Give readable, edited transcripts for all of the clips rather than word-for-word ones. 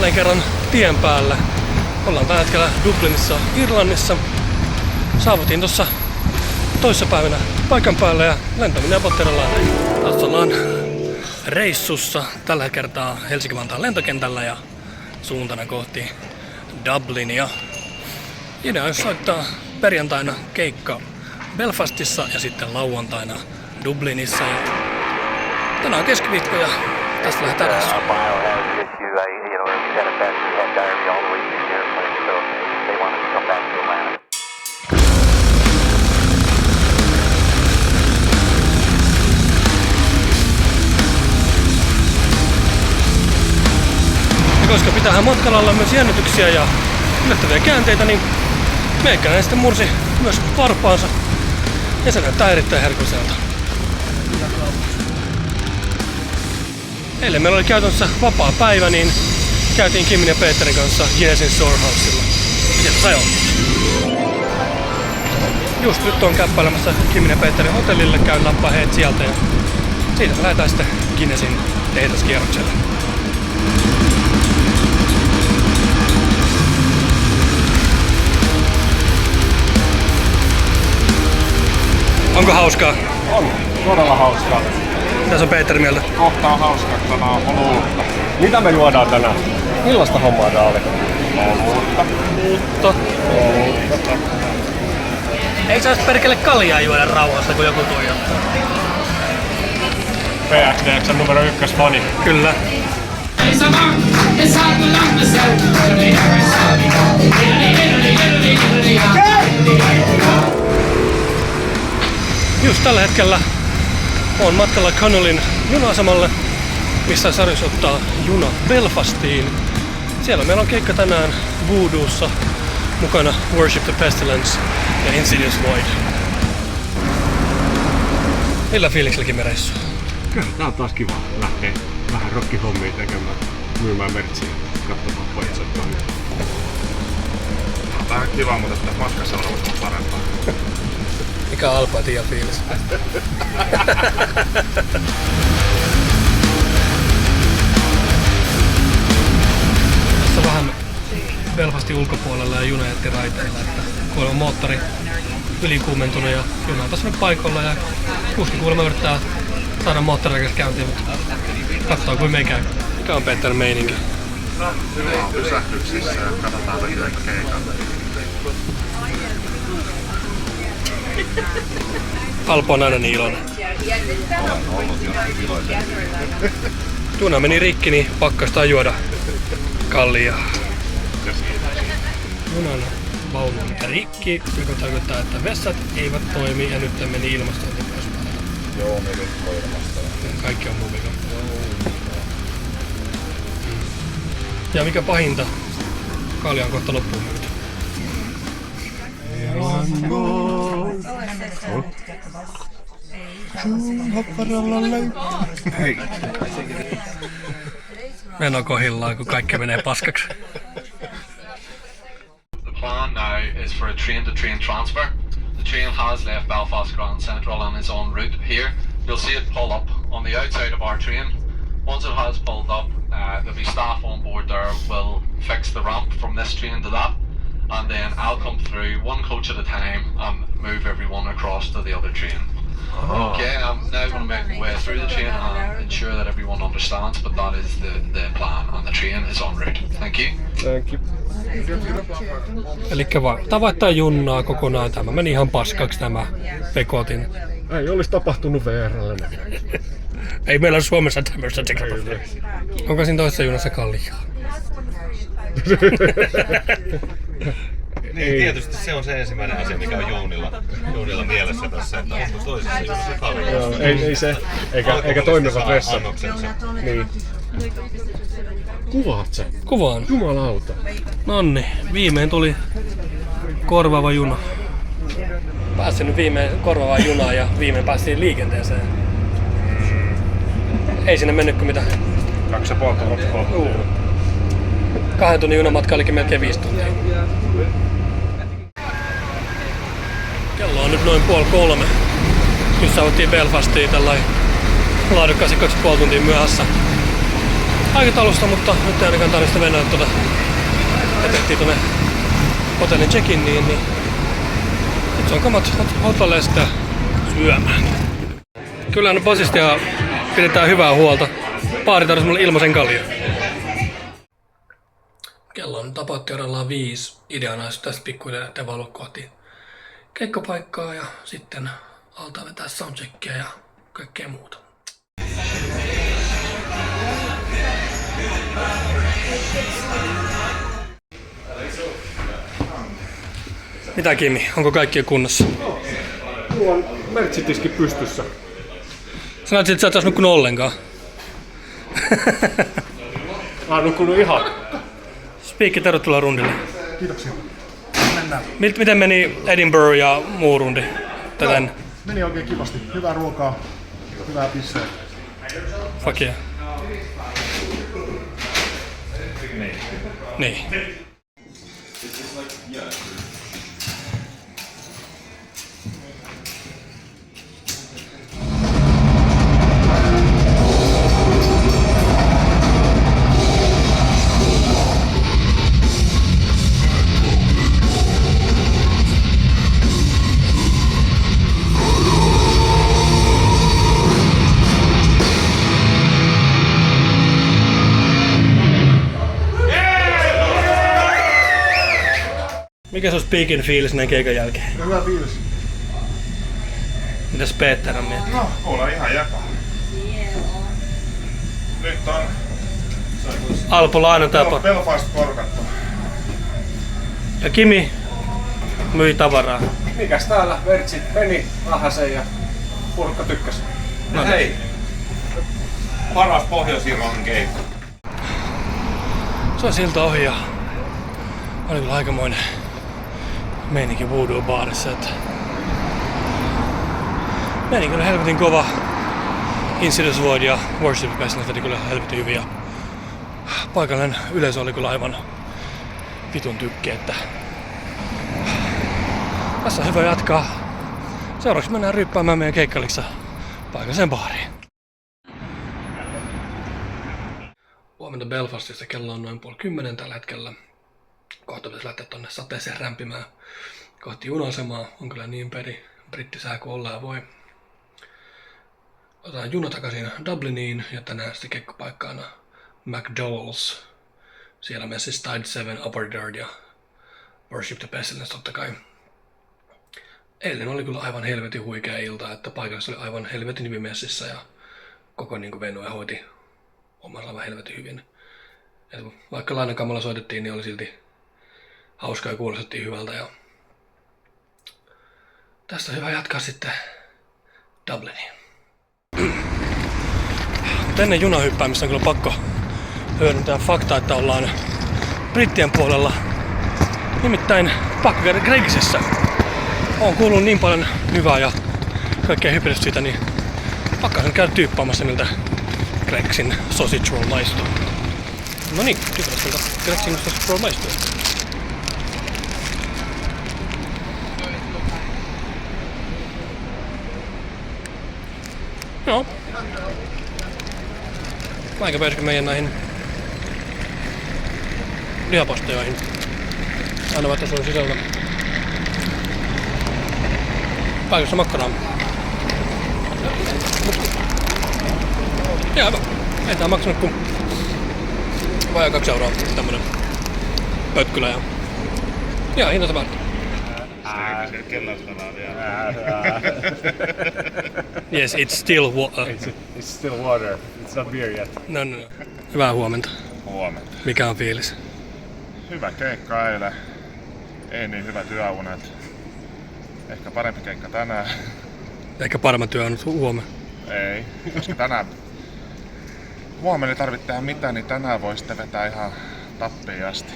jälleen kerran tien päällä. Ollaan tällä hetkellä Dublinissa, Irlannissa. Saavutin tuossa toissapäivänä paikan päälle ja lentäminen apotteellaan. Tässä ollaan reissussa tällä kertaa Helsinki-Vantaan lentokentällä ja suuntana kohti Dublinia. Idea on soittaa perjantaina keikka Belfastissa ja sitten lauantaina Dublinissa. Ja tänään on keskiviikko ja tästä lähdetään reissuun. Ja koska pitäähän matkalla olla myös jännityksiä ja yllättäviä käänteitä, niin meikäläinen sitten mursi myös varpaansa. Ja se näyttää erittäin herkulliselta. Eilen meillä oli käytännössä vapaa päivä, niin käytiin Kimin ja Peterin kanssa Guinnessin Storehousella. Sieltä sai olla. Just nyt on käppäilemässä Kimin ja Peterin hotellille, käyn nappaa heet sieltä ja siitä me lähdetään sitten Guinnessin tehdaskierrokselle. Onko hauskaa? On, todella hauskaa. Mitäs on Peter mieltä? Kohta on hauskaa, kun tänään on olutta. Mitä me juodaan tänään? Millaista hommaa tää oli? Olutta. Eikö saisi perkele kaljaa juoda rauhassa, kun joku tuijottaa? PXDX:n numero 1 fani. Kyllä. Just tällä hetkellä on matkalla Connellin juna-asemalle, missä Sarius ottaa juna Belfastiin. Siellä meillä on keikka tänään Voodoossa, mukana Worship the Pestilence ja Insidious Void. Millä fiilikselläkin me reissua? Kyllä, tää on taas kiva lähteä vähän rockihommia tekemään, myymään mertsiä, katsomaan pojat soittaa. Tää on kiva, mutta että matkassa on ollut parempaa. Mikä on Alpa Tia fiilis? Tässä on vähän Belfastin ulkopuolella ja juna jätti raiteilla, että kuulemma moottori ylikuumentunut ja juna on tässä nyt paikalla ja kuski kuulemma yrittää saada moottorirekas käyntiin, mutta katsotaan kuin me käy. Mikä on Peter meininki? Hyvä on pysähdyksissä ja katsotaan tehdäänkö keikan. Alpo on aina niin iloinen. Olen ollut joskus iloinen. Juna meni rikki, niin pakkastaan juoda kaljaa. Junan vaunu on rikki, joka tarkoittaa, että vessat eivät toimi ja nyt meni ilmastointi pois päältä. Joo, me nyt ilmasta. Kaikki on muvika. Ja mikä pahinta, kalja on kohta loppuun myyty. Hei. Meno kohillaan, kun kaikki menee paskaksi. The plan now is for a train-to-train transfer. The train has left Belfast Grand Central on its own route here. You'll see it pull up on the outside of our train. Once it has pulled up, there'll be staff on board there will fix the ramp from this train to that. And then I'll come through one coach at a time and move everyone across to the other train. Okay, I'm now going to make my way through the train and ensure that everyone understands, but that is the plan and the train is en route. Thank you. Thank you. Elikkä tämä vaihtaa junnaa kokonaan. Tämä meni ihan paskaksi tämä pekotin. Ei olisi tapahtunut VR:lle. Ei meillä ole Suomessa tämmöistä tekemistä. Onko siinä toisessa junassa kaljaa? Niin, tietysti se on se ensimmäinen asia, mikä on Jounilla mielessä tässä, että onko toisessa junassa kaljaa. Joo, ei se, eikä toimivat vessat. Niin. Kuvaat sä? Kuvaan. Jumalauta. Nonni, viimein tuli korvaava juna. Pääsin nyt viimein korvaavaan junaan ja viimein päästiin liikenteeseen. Ei sinne mennyt kuin mitä? 2,5 tuntia. 2 tunnin junamatka olikin melkein 5 tuntia. Kello on nyt noin 2:30. Nyt saavuttiin Belfastiin tällainen laadukkaasti 2,5 tuntia myöhässä. aikataulusta, mutta nyt ei ainakaan tarvitse mennä ja tehtiin tuonne hotellin check-in, niin nyt se on kamat hotelleja sitä syömään. Kyllä basistia pidetään hyvää huolta. Baari tarvitsi mulle ilmaisen kaljon. Kello on tapautti odellaan 5. Ideana olisi tästä pikkuhiljaa lähteä valua kohti keikkapaikkaa ja sitten altaa vetää soundcheckia ja kaikkea muuta. Mitä Kimi, onko kaikki jo kunnossa? Mulla on mertsitiski pystyssä. Sä näytit, että sä et taas nukkunut ollenkaan. Mä oon nukkunut ihan. Spiikki, tervetuloa rundille. Kiitoksia. Mennään. Miten meni Edinburgh ja muu rundi? Täten? Meni oikein kivasti. Hyvää ruokaa, hyvää pisseä. Fuck yeah. Niin. Mikä se on Speakin fiilis näin keikan jälkeen? Hyvä fiilis. Mitäs Peter on miettinyt? No, kuule ihan jäpä. Nyt on Alpo lainatapa. Belfast korkattu. Ja Kimi myi tavaraa. Mikäs täällä? Vertsit meni vähäsen ja porukka tykkäsi. No hei! Paras Pohjois-Irlannin keikka. Se on siltä ohi ja oli kyllä aikamoinen meininki Voodoo-baarissa, että meni kyllä helvetin kova. Insidious Void ja Worship Festival veti kyllä helvetin hyvin ja paikallinen yleisö oli kyllä aivan vitun tykki, että tässä on hyvä jatkaa. Seuraavaksi mennään ryppäämään meidän keikkaliksa paikalliseen baariin. Huomenta Belfastissa, kello on noin 9:30 tällä hetkellä. Kohta pitäisi lähteä tonne sateeseen rämpimään kohti juna-asemaa. On kyllä niin brittisää kuin ollaan voi. Otetaan juna takaisin Dubliniin ja tänään sitten keikkapaikkaana McDowell's. Siellä messissä Tide 7, Upper Dirt ja Worship the Pestilence totta kai. Eilen oli kyllä aivan helvetin huikea ilta, että paikassa oli aivan helvetin hyvin messissä ja koko niin venue hoiti omansa aivan helvetin hyvin. Et vaikka lainakamalla soitettiin, niin oli silti hauskaa ja kuulostettiin hyvältä. Ja tästä on hyvä jatkaa sitten Dubliniin. Ennen junahyppäämistä on kyllä pakko hyödyntää faktaa, että ollaan brittien puolella. Nimittäin pakko käydä Gregsissä. Oon kuullut niin paljon hyvää ja kaikkea hypelystä siitä, niin pakko sen käydä tyyppaamassa miltä Gregsin sausage roll maistuu. No niin, tyyppäräs miltä Gregsin sausage roll maistuu. Joo. Aika pääsikö meidän näihin lihapastojoihin. Aina vaikka sun sisältä. Paikassa makkaraa. Jaa, hyvä. Ei tää maksanut kuin vajaa 2 euroa tämmönen pötkylä ja hinta päälle. Yes, it's still water. It's still water. It's not beer yet. No. Hyvää huomenta. Huomenta. Mikä on fiilis? Hyvä keikka eilen. Ei niin hyvät yöunet. Ehkä parempi keikka tänään. Ehkä paremmat työ on nyt huomenna. Ei, koska tänään huomenna ei tarvitse tehdä mitään, niin tänään voi sitten vetää ihan tappiin asti.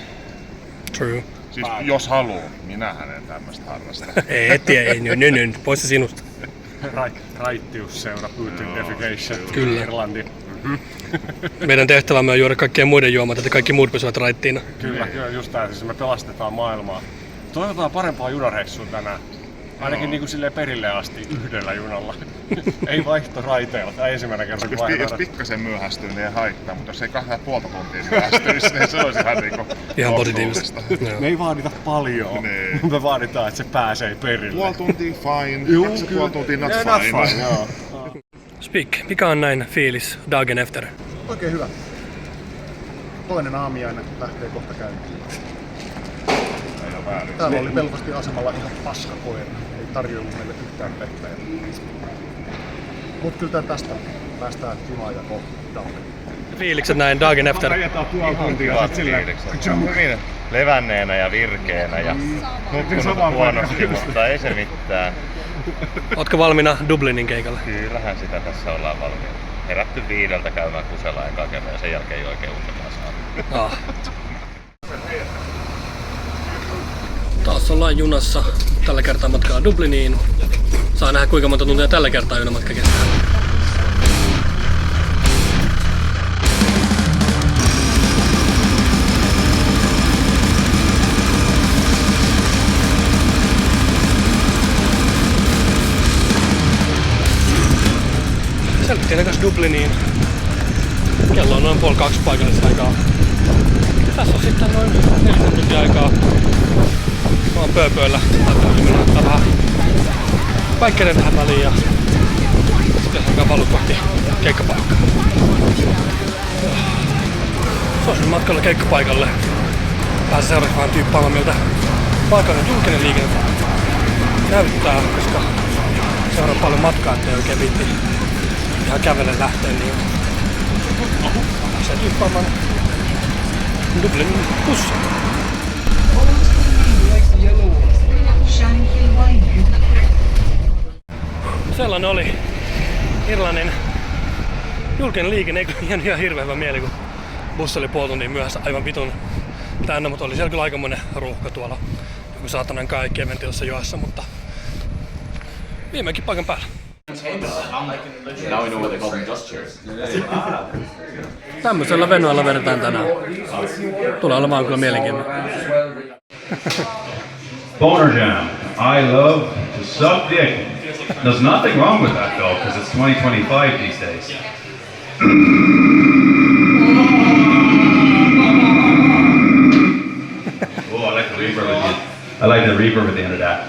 True. Siis jos haluu, minähän en tämmöstä harrasta. ei, nyt, pois se sinusta. Raittiusseura Putin Defecation. Kyllä. Irlanti. Meidän tehtävämme on juoda kaikkien muiden juomat, että kaikki muut pysyvät raittiina. Kyllä, just näin. Siis me pelastetaan maailmaa. Toivotaan parempaa junareissua tänään. Ainakin niin kuin silleen perille asti yhdellä junalla. Ei vaihtoraiteilla. Tämä ensimmäinen kerta. Jos pikkasen myöhästyy, niin ei haittaa, mutta jos ei 2,5 tuntia myöhästyisi, niin se olisi ihan niinku Ihan positiivista. Me ei vaadita paljon. Niin. Me vaaditaan, että se pääsee perille. Puoli tuntia fine, Juu, 2,5 tuntia not not fine. fine, joo. Speak, mikä on näin fiilis dagen efter? Oikein hyvä. Toinen aamiainen lähtee kohta käyntiin. Täällä oli Belfastin asemalla ihan paskakoira. Ei tarjoillut meille yhtään vettä. Mut kyllä tästä päästään junaan ja kohtaan. Fiilikset näin dagen efter? Ajetaan puoli tuntia Hyvät sit sillä. fiilikset. Hyvin levänneenä ja virkeänä ja nukkunut huonosti, mutta ei se mitään. Ootko valmiina Dublinin keikalle? Kyllähän sitä tässä ollaan valmiina. Herätty 5 käymään kusella ekaa kerran ja sen jälkeen ei oikein untakaan saa. Ah. Taas ollaan junassa. Tällä kertaa matkaa Dubliniin. Saa nähdä kuinka monta tuntia tällä kertaa junamatka kestää. Selktiin takas Dubliniin. Kello on noin 1:30 paikallisaikaa. Tässä on sitten noin 4 tuntia aikaa. Mä oon pööpöillä. Mennään ottaa vähän päikkäinen tähän väliin ja sitten alkaa valu kohti keikkapaikkaa. Suosin matkalla keikkapaikalle. Pääsen seuraavaksi vähän tyyppaamaan miltä paikallinen julkinen liikenne näyttää, koska seuraa paljon matkaa, ettei oikein viitti ihan kävellen lähteä, niin pääsee tyyppaamaan Dublinin bussia. Sellainen oli Irlannin julkinen liikenne, eikö ihan hirveän hyvä mieli, kun bussi oli puoli tuntia myöhässä aivan vitun täynnä, mutta oli siellä kyllä aikamoinen ruuhka tuolla joku saatanan kaikki eventilassa joassa, mutta viimeinkin paikan päällä. Now we know what they call them dust chairs. Tämmöisellä venuella vedetään tänään. Tulee olemaan kyllä mielenkiintoinen. Boner Jam. I love to suck dick. There's nothing wrong with that though, because it's 2025 these days. Oh, I like the reverb at the end. I like the reverb at the end of that.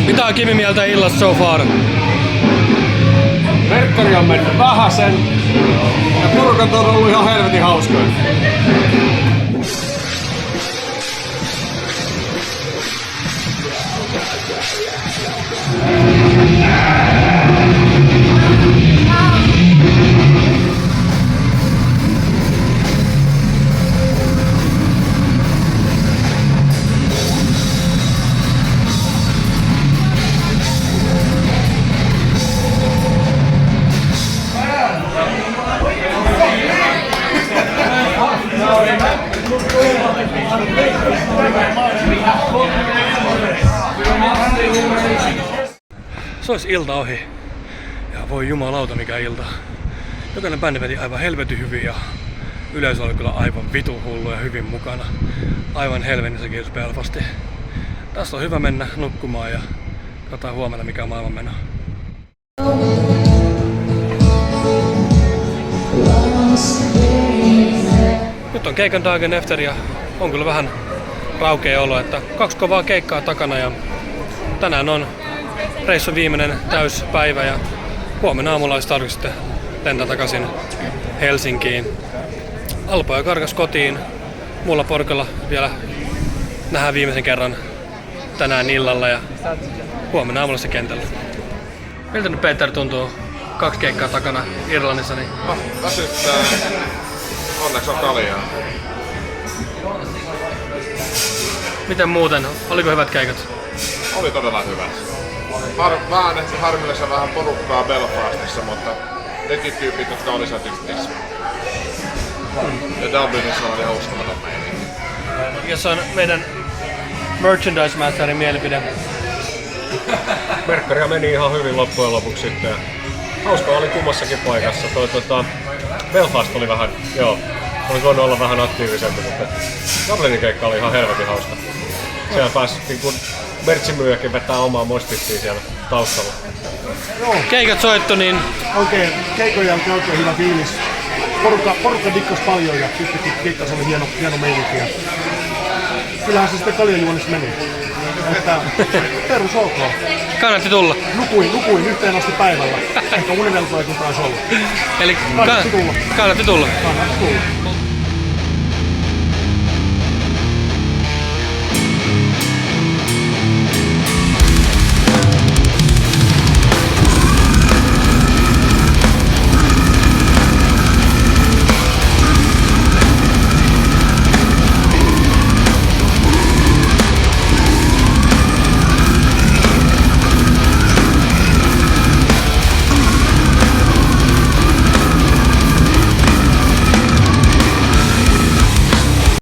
Mitä on Kimi mieltä illasta so far? Verkkari on mennyt vähäsen ja porukat on ollut ihan helvetin hauskoja. Se olisi ilta ohi. Ja voi jumalauta mikä ilta. Jokainen bändi veti aivan helvetin hyvin ja yleisö oli kyllä aivan vitun hullu ja hyvin mukana. Aivan helvenissä kiitos Belfasti. Tästä on hyvä mennä nukkumaan ja katsotaan huomenna mikä on maailman meno. Nyt on keikan dagen efter ja on kyllä vähän raukea olo, että 2 kovaa keikkaa takana ja tänään on reissun viimeinen täyspäivä ja huomenna aamulla olisi tarkoitus sitten lentää takaisin Helsinkiin. Alpoja karkas kotiin. Muulla porukalla vielä nähdään viimeisen kerran tänään illalla ja huomenna aamulla se kentällä. Miltä nyt Peter tuntuu 2 keikkaa takana Irlannissa? Niin... Väsyttää. Onneksi on kaljaa. Miten muuten? Oliko hyvät keikat? Oli todella hyvä. Vähän ehkä harmillisen vähän porukkaa Belfastissa, mutta nekin tyypit, jotka oli satistissa. Ja Dublinissa oli ihan uskomaton meininki. Jos on meidän merchandise-mässärin mielipide? Merkkaria meni ihan hyvin loppujen lopuksi sitten. Hauskaa oli kummassakin paikassa. Belfast oli vähän, olisi voinut olla vähän aktiivisempi, mutta Dublinin keikka oli ihan helvetin hauska. Siellä pääsi niin merchimyyjäkin vetää omaa mostittiin siellä taustalla. Keikat soittu, niin Oikein, keikon jälkeen oikein hyvä fiilis. Porukka dikkas paljon ja sittenkin keikkas oli hieno meininki. Kyllähän se sitten kaljajuonissa meni. Että perus ok. kannatti tulla. Nukuin yhteen asti päivällä. Ehkä univelkoa ei taisi olla. Eli Kannatti tulla. kannatti tulla. Kannatti tulla.